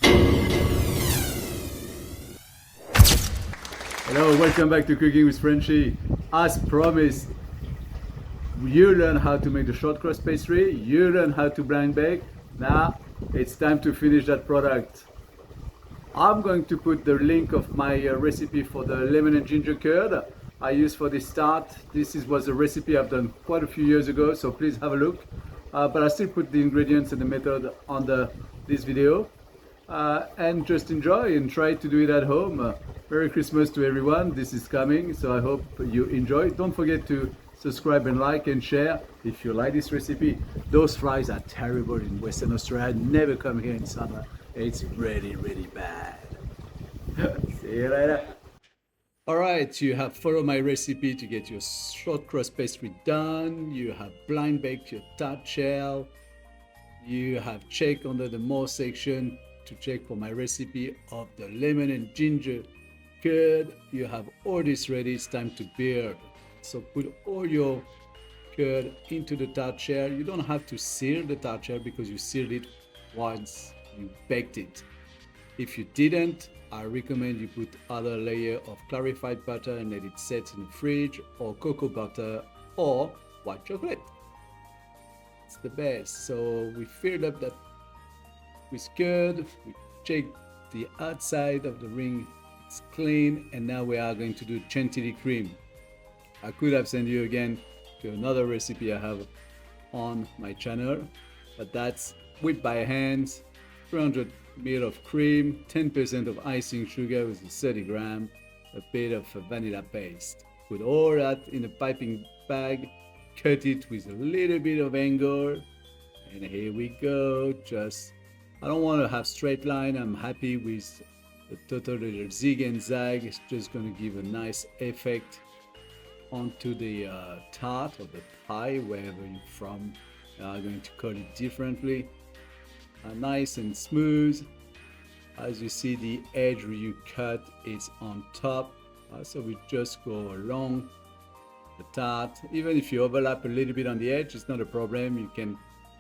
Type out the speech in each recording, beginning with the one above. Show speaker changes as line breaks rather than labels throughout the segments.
Hello, welcome back to Cooking with Frenchy. As promised, you learn how to make the short crust pastry, you learn how to blind bake. Now it's time to finish that product. I'm going to put the link of my recipe for the lemon and ginger curd I use for this tart. Was a recipe I've done quite a few years ago, so please have a look. But I still put the ingredients and the method on this video. And just enjoy and try to do it at home. Merry Christmas to everyone. This is coming, so I hope you enjoy. Don't forget to subscribe and like and share if you like this recipe. Those flies are terrible in Western Australia. Never come here in summer. It's really, really bad. See you later. Alright, you have followed my recipe to get your short crust pastry done. You have blind baked your tart shell. You have checked under the more section to check for my recipe of the lemon and ginger curd. You have all this ready. It's time to build. So put all your curd into the tart shell. You don't have to seal the tart shell because you sealed it once you baked it. If you didn't, I recommend you put other layer of clarified butter and let it set in the fridge, or cocoa butter or white chocolate. It's the best. So we filled up that with curd. We checked the outside of the ring, it's clean, and now we are going to do chantilly cream. I could have sent you again to another recipe I have on my channel, but that's whipped by hand, 300 ml of cream, 10% of icing sugar with 30 grams, a bit of vanilla paste. Put all that in a piping bag, cut it with a little bit of angle, and here we go. I don't want to have straight line. I'm happy with the total little zig and zag. It's just going to give a nice effect onto the tart or the pie, wherever you're from. I'm going to cut it differently. Nice and smooth. As you see, the edge where you cut is on top. So we just go along the tart. Even if you overlap a little bit on the edge, it's not a problem. You can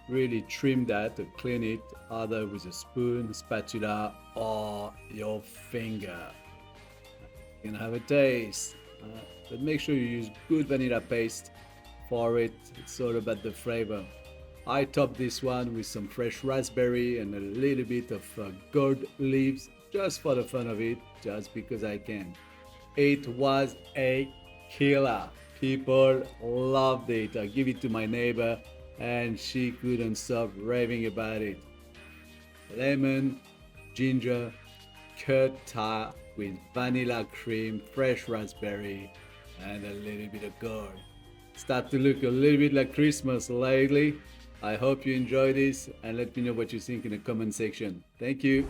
really trim that or clean it either with a spoon, spatula, or your finger. You can have a taste, but make sure you use good vanilla paste for it. It's all about the flavor. I topped this one with some fresh raspberry and a little bit of gold leaves, just for the fun of it, just because I can. It was a killer. People loved it. I give it to my neighbor and she couldn't stop raving about it. Lemon, ginger, curd tart with vanilla cream, fresh raspberry, and a little bit of gold. Start to look a little bit like Christmas lately. I hope you enjoy this and let me know what you think in the comment section. Thank you.